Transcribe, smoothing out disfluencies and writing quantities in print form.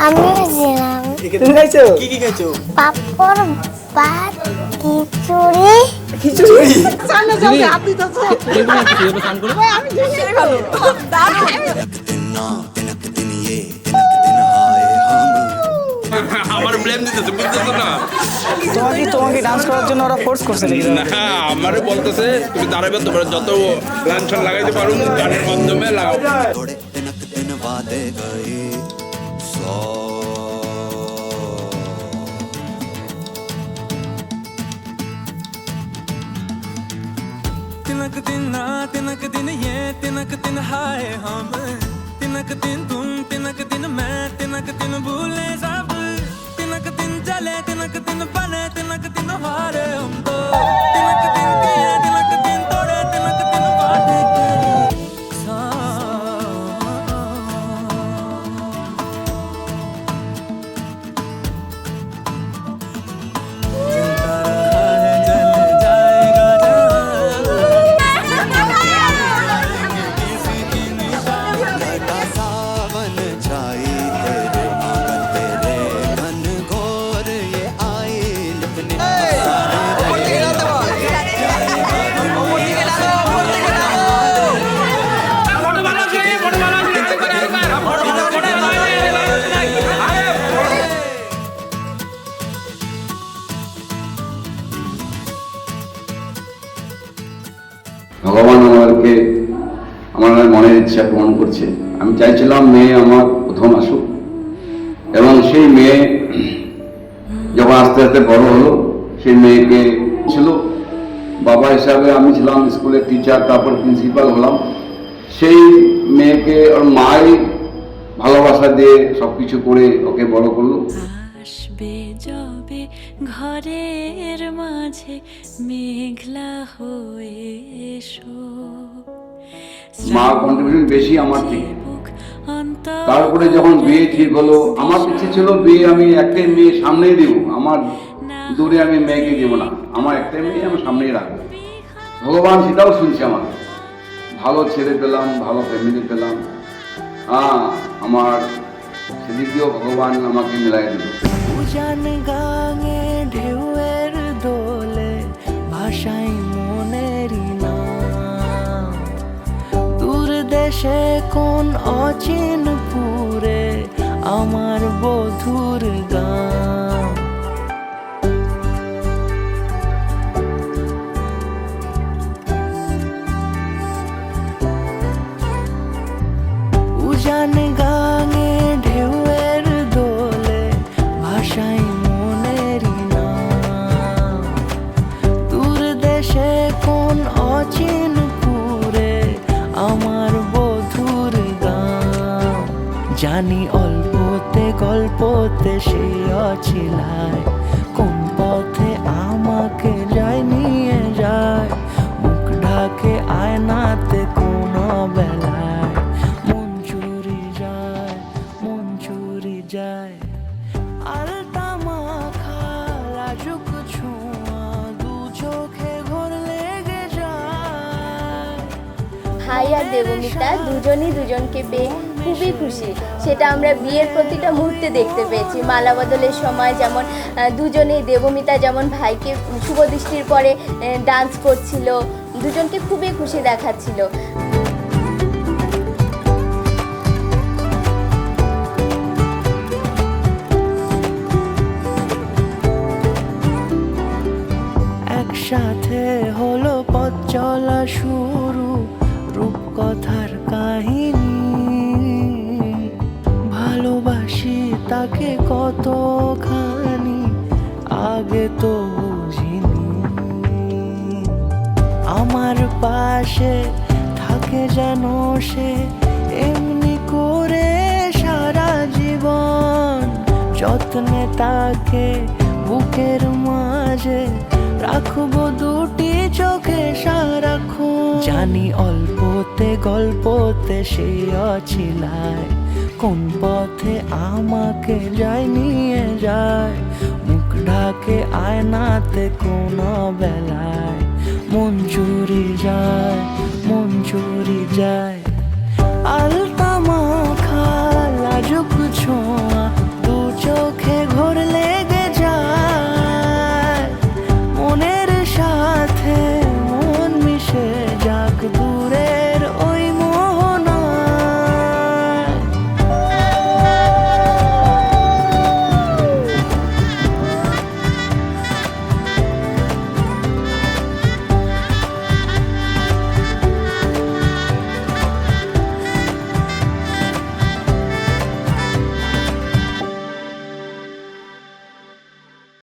আমি ছিলাম তুমি খাইছো? কি কি খাইছো? পাপড়, ভাত, খিচুড়ি। খিচুড়ি। সামনে যাও আপনি তো আমার ব্লেম দিতেছে, বুঝতেছো না? তোমাকে ডান্স করার জন্য ওরা ফোর্স করছে নাকি? না, আমারে বলতেছে তুমি দাঁড়াবে, তোমার যত গান ছান লাগাইতে পারো গানের মাধ্যমে লাগাও। थोड़े तिनक दिन वादे गए 100 तिनक दिन ना तिनक दिन ये तिनक दिन हाय हम तिनक दिन तुम तिनक दिन मैं तिनक दिन भूले सब तिनक दिन चले तिनक दिन बने तिनक दिन हारे हम तो तिनक दिन किए तिनक दिन तोड़े तिनक दिन वादे घटा सावन छाई तेरे आंगन तेरे घन घोर ये आई लिपने ভগবান আমাকে আমার মনের ইচ্ছা পূরণ করছে। আমি চাইছিলাম মেয়ে আমার প্রথম আসুক, এবং সেই মেয়ে যখন আস্তে আস্তে বড় হলো, সেই মেয়েকে ছিল বাবা হিসাবে আমি ছিলাম স্কুলের টিচার, তারপর প্রিন্সিপাল হলাম। সেই মেয়েকে ওর মাই ভালোবাসা দিয়ে সব কিছু করে ওকে বড় করলো। আসবে যবে ঘরের মাঝে মেঘলা হয়ে এসো মা কন্ট্রিবিউশন বেশি আমার থেকে। অন্তর তারপরে যখন বিয়ে ঠিক হলো, আমার ইচ্ছে ছিল বিয়ে আমি একটাই মেয়ে সামনেই দিব, আমার দূরে আমি মেয়েকে দিব না, আমার একটাই মেয়ে আমি সামনেই রাখবো। ভগবান সেটাও শুনছে আমার, ভালো ছেলে পেলাম, ভালো ফ্যামিলি পেলাম। আমার সেদিক দিয়েও ভগবান আমাকে মিলাই দিল। উজান গাঙে ঢেউয়ের দোলে ভাষাই মনেরই নাম দূর দেশে কোন অচিন পুরে আমার বধুর গান উজান গাঙে ঢেউয়ের দোলে ভাষাই মনেরই নাম দূর দেশে কোন অচিন পুরে আমার বধুর গান জানি অল্পতে গল্পতে সে অছিলায় কোন পথে আমাকে যায় নিয়ে যায় মুখ ঢাকে আয়নাতে কোন বেলায় মন চুরি যায় আলতা মাখা লাজুক ছোঁয়া দু চোখে ঘোর লেগে যায় ভাই আর দেবমিতা দুজনই দুজনকে পেয়ে খুবই খুশি। সেটা আমরা বিয়ের প্রতিটা মুহূর্তে দেখতে পেয়েছি। মালা বদলের সময় যেমন দুজনেই, দেবমিতা যেমন ভাইকে শুভ দৃষ্টির পরে ডান্স করছিল, দুজনকে খুবই খুশি দেখাচ্ছিল। একসাথে হলো পথ চলা শুরু রূপকথার কাহিনী ভালোবাসি তাকে কতখানি আগে তো বুঝিনি আমার পাশে থাকে যেন সে এমনি করে সারা জীবন যত্নে তাকে বুকের মাঝে রাখবো দুটি চোখে সারাক্ষণ জানি অল্পতে গল্পতে সে অছিলায় কোন পথে আমাকে যায় নিয়ে যায় মুখ ঢাকে আয়নাতে কোন বেলায় মন চুরি যায় আলতা